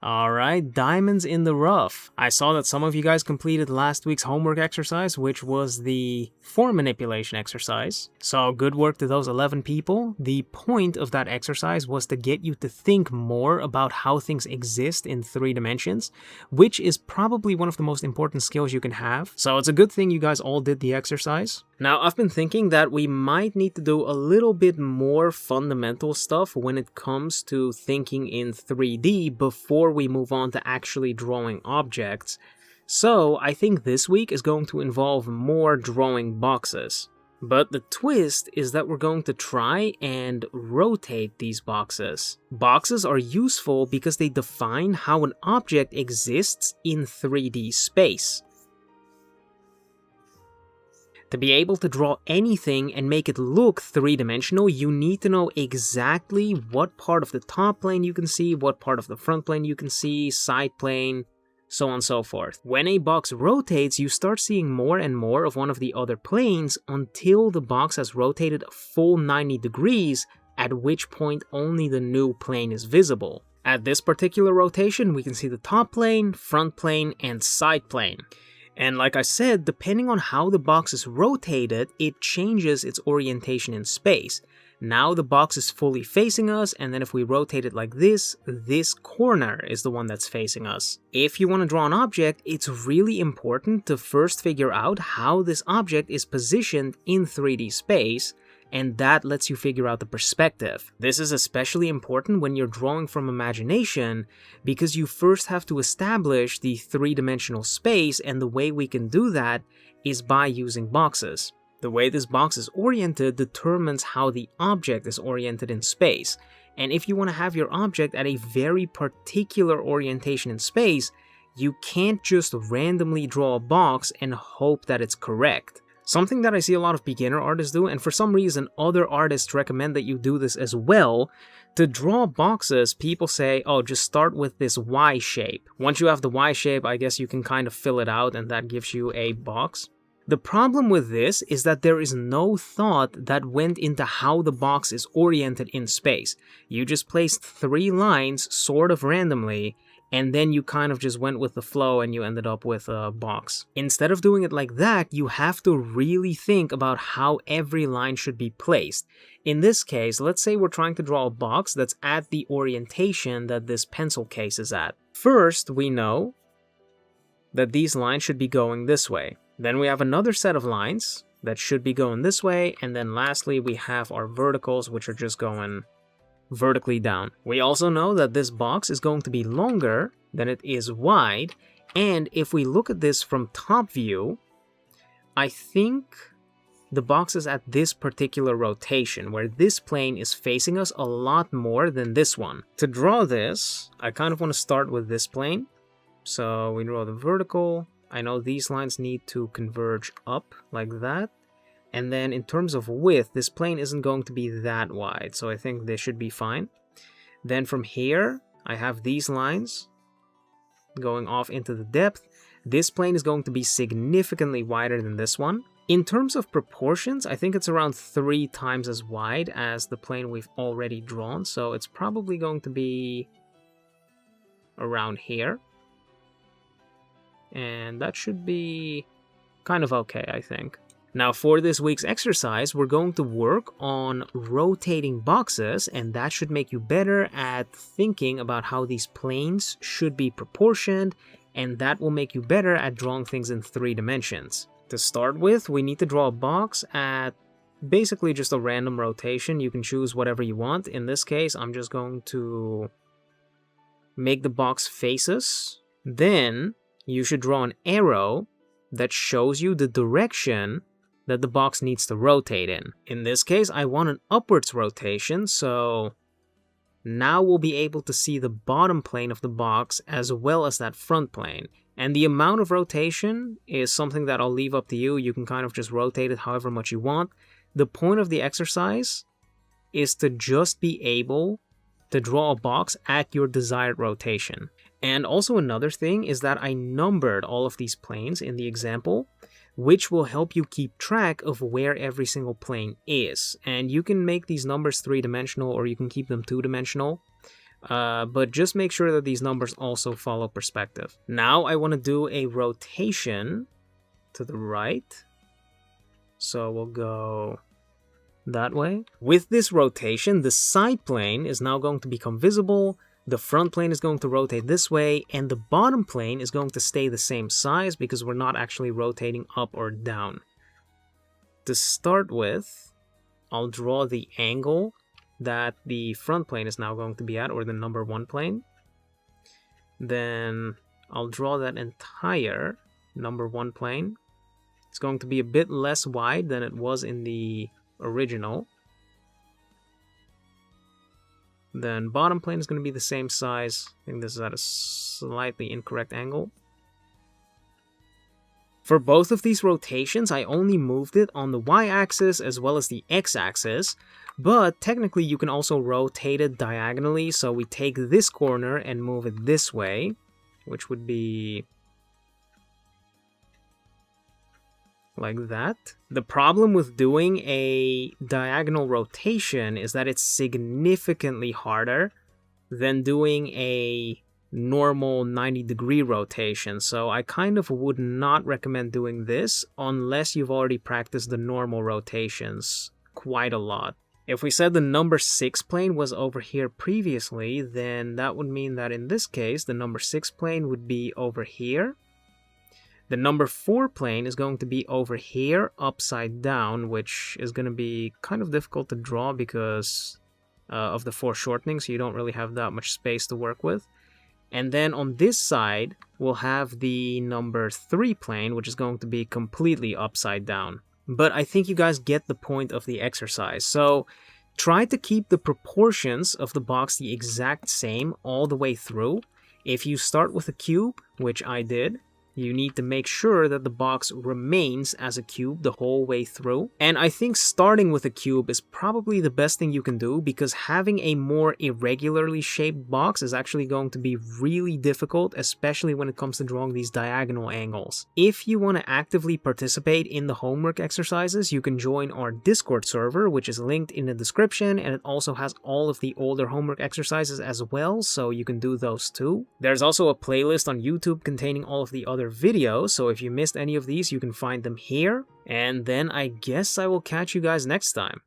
Alright, diamonds in the rough. I saw that some of you guys completed last week's homework exercise, which was the form manipulation exercise. So good work to those 11 people. The point of that exercise was to get you to think more about how things exist in 3 dimensions, which is probably one of the most important skills you can have. So it's a good thing you guys all did the exercise. Now, I've been thinking that we might need to do a little bit more fundamental stuff when it comes to thinking in 3D before we move on to actually drawing objects. So, I think this week is going to involve more drawing boxes. But the twist is that we're going to try and rotate these boxes. Boxes are useful because they define how an object exists in 3D space. To be able to draw anything and make it look three-dimensional, you need to know exactly what part of the top plane you can see, what part of the front plane you can see, side plane, so on and so forth. When a box rotates, you start seeing more and more of one of the other planes until the box has rotated a full 90 degrees, at which point only the new plane is visible. At this particular rotation, we can see the top plane, front plane, and side plane. And like I said, depending on how the box is rotated, it changes its orientation in space. Now the box is fully facing us, and then if we rotate it like this corner is the one that's facing us. If you want to draw an object, it's really important to first figure out how this object is positioned in 3D space, and that lets you figure out the perspective. This is especially important when you're drawing from imagination, because you first have to establish the three-dimensional space, and the way we can do that is by using boxes. The way this box is oriented determines how the object is oriented in space, and if you want to have your object at a very particular orientation in space, you can't just randomly draw a box and hope that it's correct. Something that I see a lot of beginner artists do, and for some reason other artists recommend that you do this as well, to draw boxes, people say, oh, just start with this Y shape. Once you have the Y shape, I guess you can kind of fill it out and that gives you a box. The problem with this is that there is no thought that went into how the box is oriented in space. You just placed 3 lines sort of randomly, and then you kind of just went with the flow and you ended up with a box. Instead of doing it like that, you have to really think about how every line should be placed. In this case, let's say we're trying to draw a box that's at the orientation that this pencil case is at. First, we know that these lines should be going this way. Then we have another set of lines that should be going this way, and then lastly we have our verticals, which are just going vertically down. We also know that this box is going to be longer than it is wide, and if we look at this from top view, I think the box is at this particular rotation, where this plane is facing us a lot more than this one. To draw this, I kind of want to start with this plane. So we draw the vertical. I know these lines need to converge up like that. And then in terms of width, this plane isn't going to be that wide, so I think this should be fine. Then from here, I have these lines going off into the depth. This plane is going to be significantly wider than this one. In terms of proportions, I think it's around 3 times as wide as the plane we've already drawn, so it's probably going to be around here. And that should be kind of okay, I think. Now for this week's exercise, we're going to work on rotating boxes, and that should make you better at thinking about how these planes should be proportioned, and that will make you better at drawing things in 3 dimensions. To start with, we need to draw a box at basically just a random rotation. You can choose whatever you want. In this case, I'm just going to make the box face us. Then you should draw an arrow that shows you the direction that the box needs to rotate in. In this case, I want an upwards rotation, so now we'll be able to see the bottom plane of the box as well as that front plane. And the amount of rotation is something that I'll leave up to you. You can kind of just rotate it however much you want. The point of the exercise is to just be able to draw a box at your desired rotation. And also another thing is that I numbered all of these planes in the example, which will help you keep track of where every single plane is. And you can make these numbers 3-dimensional or you can keep them 2-dimensional. But just make sure that these numbers also follow perspective. Now I want to do a rotation to the right. So we'll go that way. With this rotation, the side plane is now going to become visible, the front plane is going to rotate this way, and the bottom plane is going to stay the same size because we're not actually rotating up or down. To start with, I'll draw the angle that the front plane is now going to be at, or the number 1 plane. Then I'll draw that entire number 1 plane. It's going to be a bit less wide than it was in the original. Then bottom plane is going to be the same size. I think this is at a slightly incorrect angle. For both of these rotations, I only moved it on the y-axis as well as the x-axis, but technically you can also rotate it diagonally, so we take this corner and move it this way, which would be like that. The problem with doing a diagonal rotation is that it's significantly harder than doing a normal 90-degree rotation, so I kind of would not recommend doing this unless you've already practiced the normal rotations quite a lot. If we said the number 6 plane was over here previously, then that would mean that in this case the number 6 plane would be over here. The number 4 plane is going to be over here, upside down, which is going to be kind of difficult to draw because of the foreshortening, so you don't really have that much space to work with. And then on this side, we'll have the number 3 plane, which is going to be completely upside down. But I think you guys get the point of the exercise. So try to keep the proportions of the box the exact same all the way through. If you start with a cube, which I did, you need to make sure that the box remains as a cube the whole way through. And I think starting with a cube is probably the best thing you can do, because having a more irregularly shaped box is actually going to be really difficult, especially when it comes to drawing these diagonal angles. If you want to actively participate in the homework exercises, you can join our Discord server, which is linked in the description, and it also has all of the older homework exercises as well, so you can do those too. There's also a playlist on YouTube containing all of the other videos, so if you missed any of these, you can find them here. And then I guess I will catch you guys next time.